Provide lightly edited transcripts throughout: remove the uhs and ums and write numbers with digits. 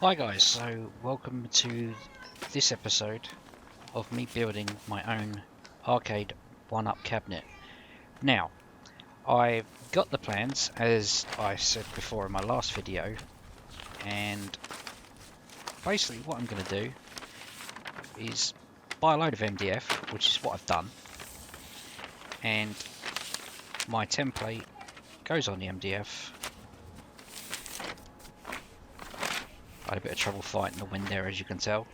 Hi guys, so welcome to this episode of me building my own arcade one-up cabinet. Now, I've got the plans as I said before in my last video, and basically what I'm going to do is buy a load of MDF, which is what I've done, and my template goes on the MDF. I had a bit of trouble fighting the wind there, as you can tell,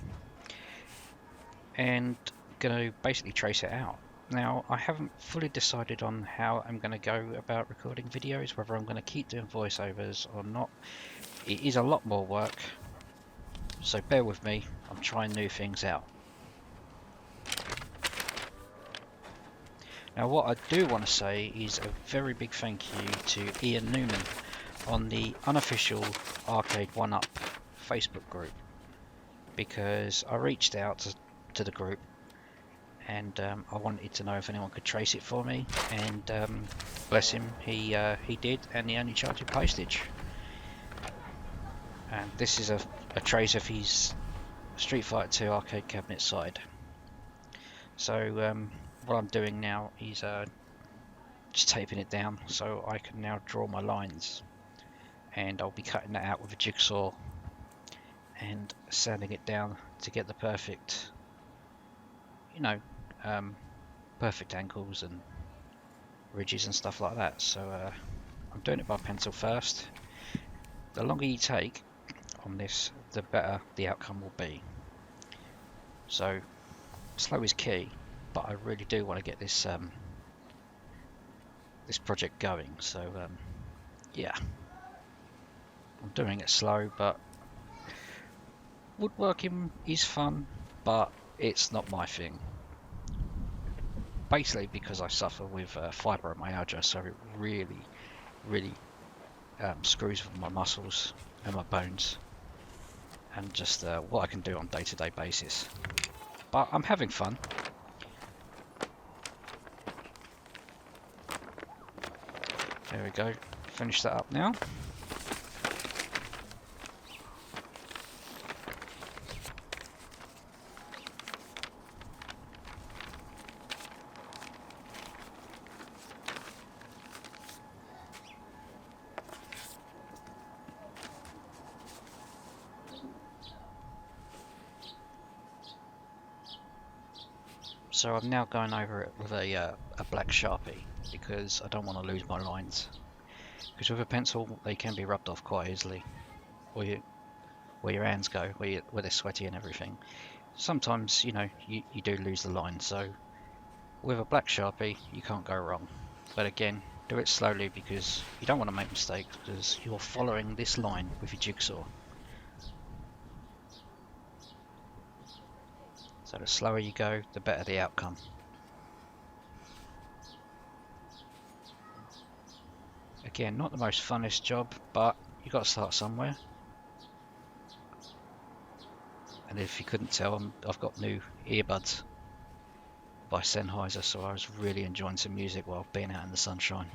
and going to basically trace it out. Now, I haven't fully decided on how I'm going to go about recording videos, whether I'm going to keep doing voiceovers or not. It is a lot more work, so bear with me. I'm trying new things out. Now, what I do want to say is a very big thank you to Ian Newman on the unofficial Arcade 1UP Facebook group, because I reached out to the group and I wanted to know if anyone could trace it for me, and bless him, he did, and he only charged me postage. And this is a trace of his Street Fighter 2 arcade cabinet side. So what I'm doing now is just taping it down so I can now draw my lines, and I'll be cutting that out with a jigsaw and sanding it down to get the perfect, perfect angles and ridges and stuff like that. So I'm doing it by pencil first. The longer you take on this, the better the outcome will be. So slow is key, but I really do want to get this this project going. So yeah, I'm doing it slow, but woodworking is fun, but it's not my thing. Basically because I suffer with fibromyalgia, so it really screws with my muscles and my bones, and just what I can do on a day-to-day basis. But I'm having fun. There we go, finish that up now. So I'm now going over it with a black Sharpie, because I don't want to lose my lines. Because with a pencil, they can be rubbed off quite easily, or where your hands go, where they're sweaty and everything. Sometimes, you do lose the line. So with a black Sharpie, you can't go wrong. But again, do it slowly, because you don't want to make mistakes, because you're following this line with your jigsaw. So the slower you go, the better the outcome. Again, not the most funnest job, but you've got to start somewhere. And if you couldn't tell, I've got new earbuds by Sennheiser, so I was really enjoying some music while being out in the sunshine.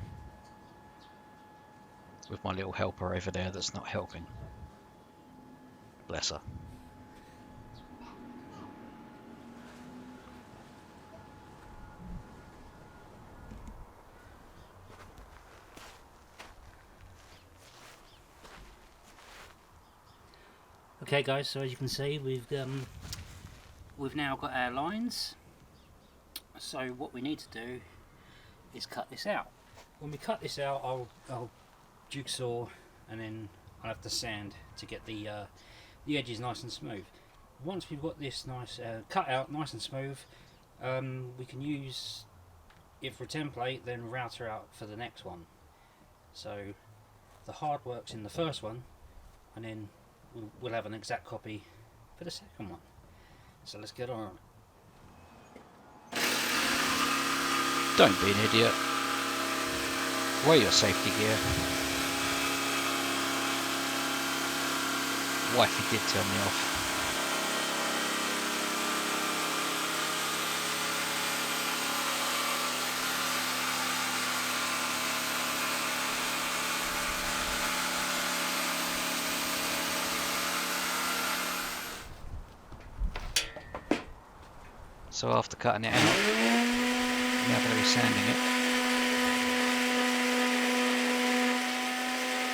With my little helper over there that's not helping. Bless her. Okay guys, so as you can see, we've now got our lines. So what we need to do is cut this out. When we cut this out, I'll jigsaw, and then I'll have to sand to get the edges nice and smooth. Once we've got this nice cut out, nice and smooth, we can use it for a template, then router out for the next one. So the hard work's in the first one, and then we'll have an exact copy for the second one. So let's get on. Don't be an idiot. Wear your safety gear. Wifey did tell me off. So after cutting it out, I'm now going to be sanding it.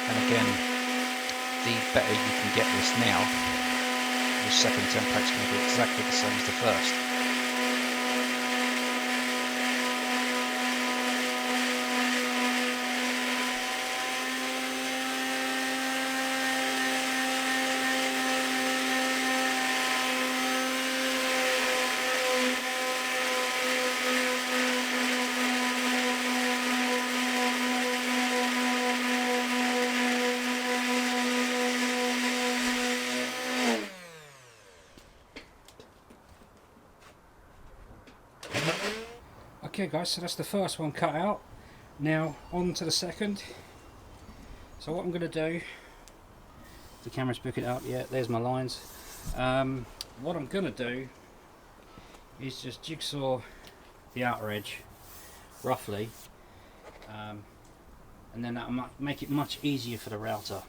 And again, the better you can get this now, your second template's going to be exactly the same as the first. Okay guys, so that's the first one cut out. Now on to the second. So what I'm going to do, the camera's picking it up, yeah, there's my lines. What I'm going to do is just jigsaw the outer edge roughly, and then that'll make it much easier for the router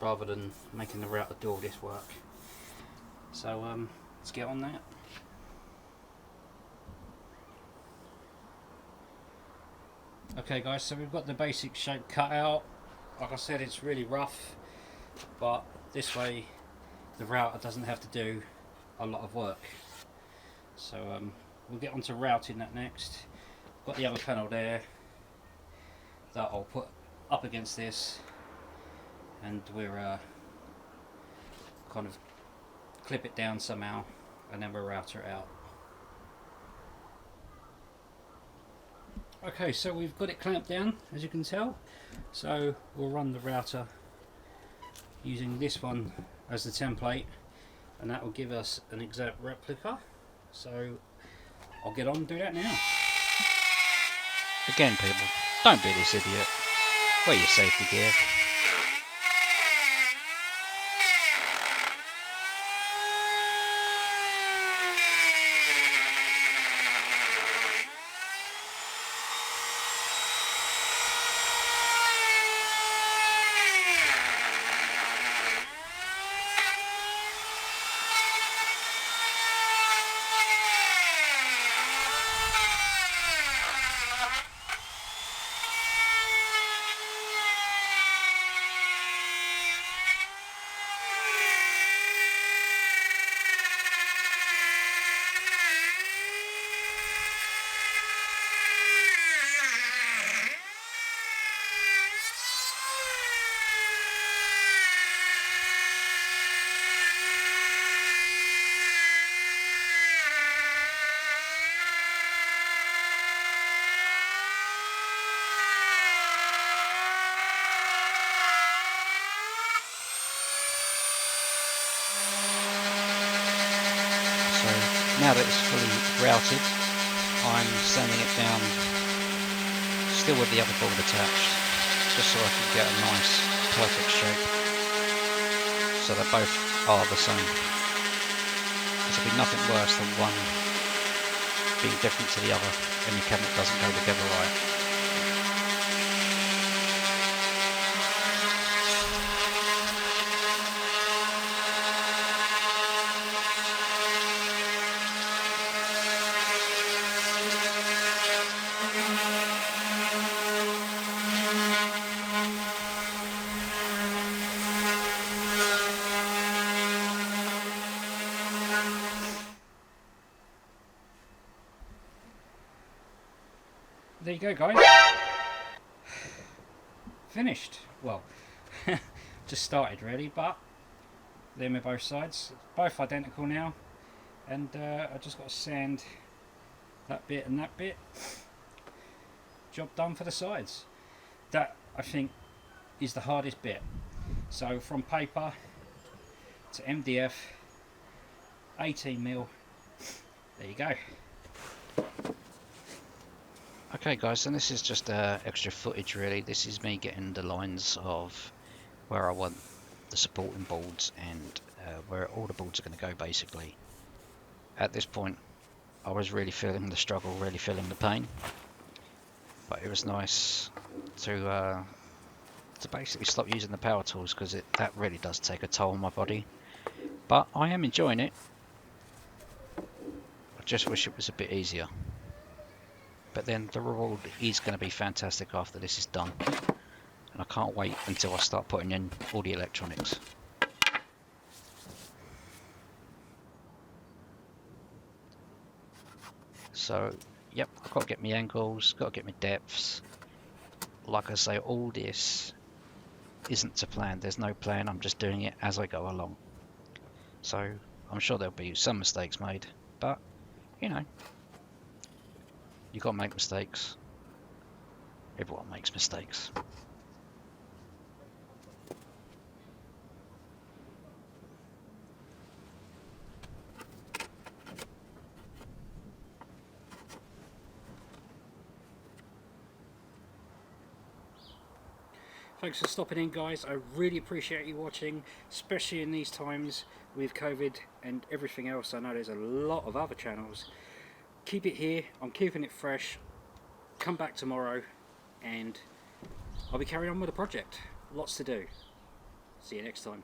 rather than making the router do all this work. So let's get on that. Okay guys, so we've got the basic shape cut out. Like I said, it's really rough, but this way the router doesn't have to do a lot of work. So we'll get on to routing that next. Got the other panel there that I'll put up against this, and we're kind of clip it down somehow, and then we'll router it out. Okay, so we've got it clamped down, as you can tell. So we'll run the router using this one as the template, and that will give us an exact replica. So I'll get on and do that now. Again, people, don't be this idiot. Wear your safety gear. Now that it's fully routed, I'm sanding it down still with the other board attached, just so I can get a nice perfect shape, so they both are the same. Because there'll be nothing worse than one being different to the other and your cabinet doesn't go together right. There you go guys, finished. Well, just started really, but them are both sides, both identical now, and I just got to sand that bit and that bit. Job done for the sides. That, I think, is the hardest bit. So from paper to MDF, 18mm, there you go. Okay guys, and this is just extra footage really. This is me getting the lines of where I want the supporting boards and where all the boards are going to go basically. At this point I was really feeling the struggle, really feeling the pain, but it was nice to basically stop using the power tools, because that really does take a toll on my body. But I am enjoying it. I just wish it was a bit easier. But then the reward is going to be fantastic after this is done. And I can't wait until I start putting in all the electronics. So, yep, I've got to get my angles, got to get my depths. Like I say, all this isn't to plan. There's no plan. I'm just doing it as I go along. So I'm sure there'll be some mistakes made, but you know, you got to make mistakes. Everyone makes mistakes. Thanks for stopping in, guys. I really appreciate you watching, especially in these times with COVID and everything else. I know there's a lot of other channels. Keep it here. I'm keeping it fresh. Come back tomorrow and I'll be carrying on with the project. Lots to do. See you next time.